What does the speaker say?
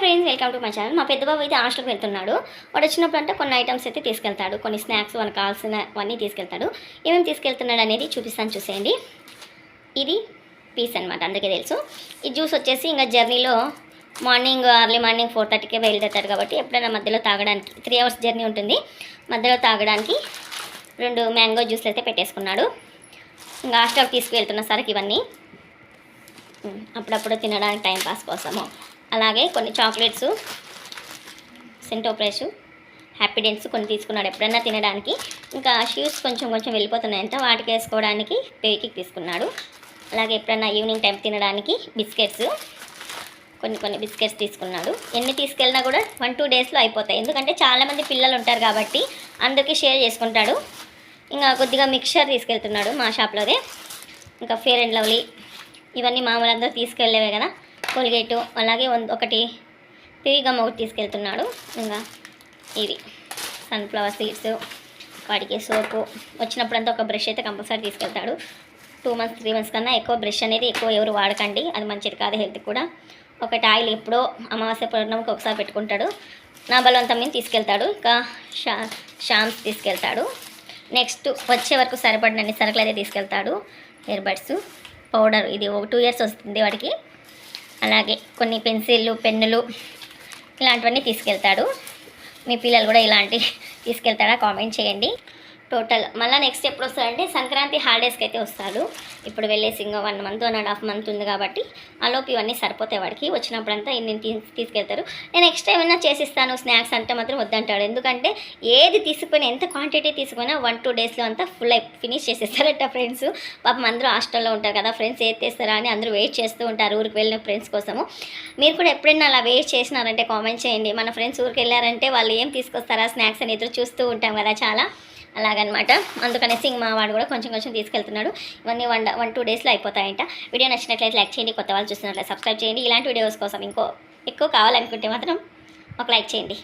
Friends, welcome to my channel. మా పెద్ద బాబు అయితే హాస్టల్కి వెళ్తున్నాడు. వాడు వచ్చినప్పుడు అంటే కొన్ని ఐటమ్స్ అయితే తీసుకెళ్తాడు, కొన్ని స్నాక్స్ మనకు కావాల్సినవన్నీ తీసుకెళ్తాడు. ఏమేమి తీసుకెళ్తున్నాడు అనేది చూపిస్తాను, చూసేయండి. ఇది పీస్ అనమాట, అందరికీ తెలుసు. ఈ జ్యూస్ వచ్చేసి ఇంకా జర్నీలో ఎర్లీ మార్నింగ్ 4:30కే బయలుదేరుతాడు కాబట్టి ఎప్పుడైనా మధ్యలో తాగడానికి 3 hours జర్నీ ఉంటుంది. మధ్యలో తాగడానికి 2 మ్యాంగో జ్యూస్లు అయితే పెట్టేసుకున్నాడు. ఇంకా హాస్టల్కి తీసుకువెళ్తున్న సరికి ఇవన్నీ అప్పుడప్పుడు తినడానికి టైంపాస్ కోసము. అలాగే కొన్ని చాక్లెట్స్, సెంటోప్రెష్, హ్యాపీడెంట్స్ కొన్ని తీసుకున్నాడు ఎప్పుడైనా తినడానికి. ఇంకా షూస్ కొంచెం వెళ్ళిపోతున్నాయంట, వాటికి వేసుకోవడానికి పేకి తీసుకున్నాడు. అలాగే ఎప్పుడైనా ఈవినింగ్ టైం తినడానికి బిస్కెట్స్, కొన్ని బిస్కెట్స్ తీసుకున్నాడు. ఎన్ని తీసుకెళ్ళినా కూడా 1-2 డేస్లో అయిపోతాయి, ఎందుకంటే చాలామంది పిల్లలు ఉంటారు కాబట్టి అందరికీ షేర్ చేసుకుంటాడు. ఇంకా కొద్దిగా మిక్చర్ తీసుకెళ్తున్నాడు మా షాప్లోదే. ఇంకా ఫేర్ అండ్ లవ్లీ ఇవన్నీ మామూలు అందరూ తీసుకెళ్ళేవే కదా. కోల్గేటు, అలాగే ఒకటి గమ్ ఒకటి తీసుకెళ్తున్నాడు. ఇంకా ఇవి సన్ఫ్లవర్ సీడ్స్, వాటికి సోపు. వచ్చినప్పుడంతా ఒక బ్రష్ అయితే కంపల్సరీ తీసుకెళ్తాడు. 2 months 3 months కన్నా ఎక్కువ బ్రష్ అనేది ఎవరు వాడకండి, అది మంచిది కాదు హెల్త్కి కూడా. ఒకటి ఆయిల్ ఎప్పుడో అమావాస్య పౌర్ణమికి ఒకసారి పెట్టుకుంటాడు. నా బలవంతం మీద తీసుకెళ్తాడు. ఇంకా షాంప్స్ తీసుకెళ్తాడు. నెక్స్ట్ వచ్చే వరకు సరిపడినన్ని సరుకులు అయితే తీసుకెళ్తాడు. ఇయర్ బడ్స్, పౌడర్, ఇది 2 years వస్తుంది వాడికి. అలాగే కొన్ని పెన్సిళ్ళు, పెన్నులు ఇలాంటివన్నీ తీసుకెళ్తాడు. మీ పిల్లలు కూడా ఇలాంటివి తీసుకెళ్తాడా కామెంట్ చేయండి. టోటల్ మళ్ళీ నెక్స్ట్ ఎప్పుడు వస్తాడంటే సంక్రాంతి హాలిడేస్కి అయితే వస్తాడు. ఇప్పుడు వెళ్ళేసి ఇంకా 1 month 1.5 month ఉంది కాబట్టి ఆలోపు ఇవన్నీ సరిపోతాయి వాడికి. వచ్చినప్పుడంతా ఇన్ని తీసుకెళ్తారు. నేను ఎక్స్ట్రా ఏమైనా చేసిస్తాను స్నాక్స్ అంటే మాత్రం వద్దంటాడు. ఎందుకంటే ఏది తీసుకొని ఎంత క్వాంటిటీ తీసుకున్నా 1-2 డేస్లో అంతా ఫినిష్ చేసేస్తారట ఫ్రెండ్స్. పాపం అందరూ హాస్టల్లో ఉంటారు కదా, ఫ్రెండ్స్ ఏది తెస్తారా అని అందరూ వెయిట్ చేస్తూ ఉంటారు ఊరికి వెళ్ళిన ఫ్రెండ్స్ కోసము. మీరు కూడా ఎప్పుడైనా అలా వెయిట్ చేసినారంటే కామెంట్ చేయండి. మన ఫ్రెండ్స్ ఊరికి వెళ్ళారంటే వాళ్ళు ఏం తీసుకొస్తారా స్నాక్స్ అని ఎదురు చూస్తూ ఉంటాం కదా చాలా, అలాగనమాట. అందుకనేసి మా వాడు కూడా కొంచెం తీసుకెళ్తున్నాడు. ఇవన్నీ 1-2 డేస్లో అయిపోతాయంట. వీడియో నచ్చినట్లయితే లైక్ చేయండి, కొత్త వాళ్ళు చూస్తున్నట్లయితే సబ్స్క్రైబ్ చేయండి. ఇలాంటి వీడియోస్ కోసం ఎక్కువ కావాలనుకుంటే మాత్రం ఒక లైక్ చేయండి.